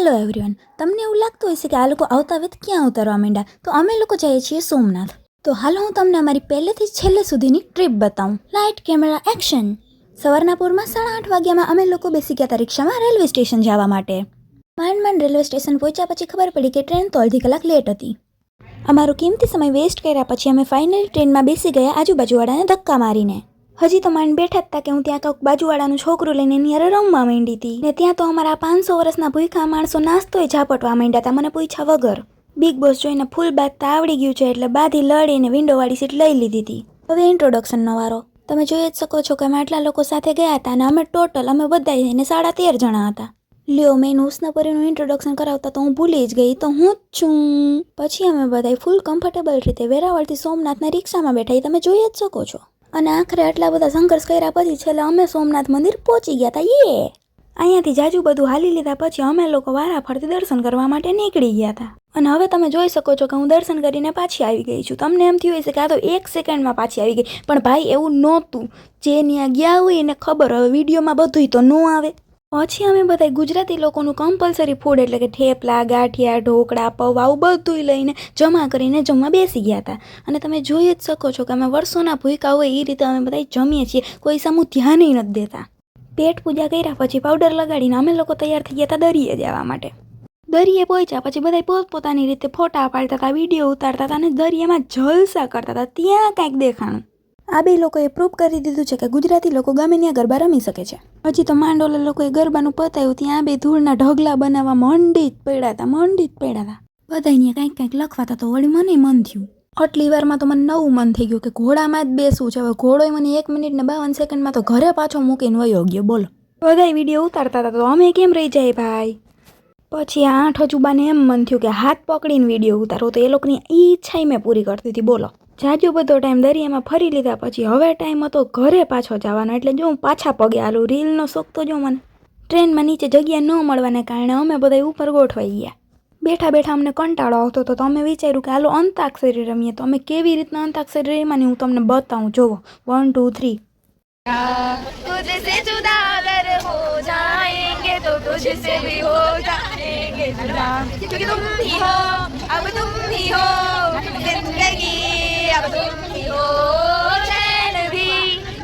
Hello everyone, તમને એવું લાગતું હશે કે આ લોકો આવતા વેત ક્યાં ઉતરવા માંડ્યા, તો અમે લોકો જઈએ છીએ સોમનાથ. તો હાલો હું તમને અમારી પહેલેથી છેલ્લે સુધીની ટ્રીપ બતાવું. Light camera action. સવારના પૂરમાં 8:30 વાગ્યામાં અમે લોકો બેસી ગયા હતા રિક્ષામાં રેલવે સ્ટેશન જવા માટે. માંડ રેલવે સ્ટેશન પહોંચ્યા પછી ખબર પડી કે ટ્રેન તો અડધી કલાક લેટ હતી. અમારો કિંમતી સમય વેસ્ટ કર્યા પછી અમે ફાઇનલી ટ્રેનમાં બેસી ગયા આજુબાજુવાળાને ધક્કા મારીને. હજી તો માંડ બેઠા હતા કે હું ત્યાં કાંક બાજુવાળાનું છોકરું લઈને એની હારે રમવા માંડી હતી ને ત્યાં તો અમારા 500 વર્ષના ભૂખા માણસો નાસ્તોય ઝાપટવા માંડ્યા હતા મને પૂછ્યા વગર. બિગ બોસ જોઈને ફૂલ બાંધતા આવડી ગયું છે એટલે બાંધી લડીને વિન્ડોવાળી સીટ લઈ લીધી હતી. હવે ઇન્ટ્રોડક્શનનો વારો. તમે જોઈ જ શકો છો કે અમે આટલા લોકો સાથે ગયા હતા અને અમે બધા થઈને 13.5 જણા હતા. લ્યો મેન હુસ્નપરીનું ઇન્ટ્રોડક્શન કરાવતા તો હું ભૂલી જ ગઈ, તો હું જ છું. પછી અમે બધા ફૂલ કમ્ફર્ટેબલ રીતે વેરાવળથી સોમનાથના રિક્ષામાં બેઠા એ તમે જોઈ જ શકો છો. અને આખરે આટલા બધા સંઘર્ષ કર્યા પછી છેલ્લે અમે સોમનાથ મંદિર પહોંચી ગયા હતા. અહીંયાથી જાજુ બધું હાલી લીધા પછી અમે લોકો વારાફરતી દર્શન કરવા માટે નીકળી ગયા હતા. અને હવે તમે જોઈ શકો છો કે હું દર્શન કરીને પાછી આવી ગઈ છું. તમને એમ થયું હશે કે આ તો 1 સેકન્ડમાં પાછી આવી ગઈ, પણ ભાઈ એવું નહોતું. જે ત્યાં ગયા હોય એને ખબર, હવે વિડીયોમાં બધુંય તો ન આવે. પછી અમે બધા ગુજરાતી લોકોનું કમ્પલસરી ફૂડ એટલે કે થેપલા, ગાંઠિયા, ઢોકળા, પૌવા આવું બધું લઈને જમા કરીને જમવા બેસી ગયા હતા. અને તમે જોઈ જ શકો છો કે અમે વર્ષોના ભૂખ્યા હોય એ રીતે અમે બધા જમીએ છીએ, કોઈ સામું ધ્યાન નથી દેતા. પેટ પૂજા કર્યા પછી પાવડર લગાડીને અમે લોકો તૈયાર થઈ ગયા હતા દરિયે જવા માટે. દરિયે પહોંચ્યા પછી બધા પોતપોતાની રીતે ફોટા પાડતા હતા, વિડીયો ઉતારતા હતા અને દરિયામાં જલસા કરતા હતા. ત્યાં કાંઈક દેખાણું. આ બે લોકોએ પ્રૂવ કરી દીધું છે કે ગુજરાતી લોકો ગમે ત્યાં ગરબા રમી શકે છે. હજી તો માંડોલા લોકોએ ગરબાનું પતાવ્યું ત્યાં બે ધૂળના ઢગલા બનાવવા મંડી જ પડ્યા હતા. બધાને કાંઈક લખવાતા તો વળી મને મન થયું. આટલી વારમાં તો મને નવું મન થઈ ગયું કે ઘોડામાં જ બેસવું છે. હવે ઘોડોય મને 1 મિનિટ ને 52 સેકન્ડમાં તો ઘરે પાછો મૂકીને વયો ગયો. બોલો, બધા વિડીયો ઉતારતા હતા તો અમે કેમ રહી જાય ભાઈ. પછી આ 8 અજુબાને એમ મન થયું કે હાથ પકડીને વિડીયો ઉતારો, તો એ લોકોની ઈચ્છા મેં પૂરી કરતી હતી. બોલો, જાજો બધો ટાઈમ દરિયામાં ફરી લીધા પછી હવે ટાઈમ હતો ઘરે પાછો જવાનો, એટલે જો હું પાછા પગે આલું. રીલનો શોખ તો જો મને. ટ્રેનમાં નીચે જગ્યા ન મળવાને કારણે અમે બધા ઉપર ગોઠવાઈ ગયા. બેઠા અમને કંટાળો આવતો હતો તો અમે વિચાર્યું કે હાલો અંતાક્ષરી રમીએ. તો અમે કેવી રીતના અંતાક્ષરી રમીને હું તમને બતાવું. જોવો, 1 2 3. तुझसे जुदा अगर हो जाएंगे तो तुझसे भी हो जाएंगे जुदा, क्योंकि तुम ही हो, अब तुम ही हो जिंदगी, अब तुम ही हो चैन भी,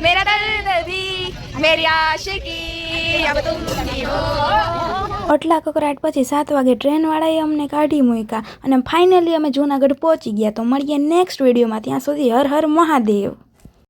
मेरा दर्द भी, मेरी आशिकी, अब तुम ही हो. આટલા કકરાટ પછી 7 વાગે ટ્રેનવાળાએ અમને કાઢી મૂક્યા અને ફાઇનલી અમે જૂનાગઢ પહોંચી ગયા. તો મળીએ નેક્સ્ટ વિડીયોમાં. ત્યાં સુધી હર હર મહાદેવ.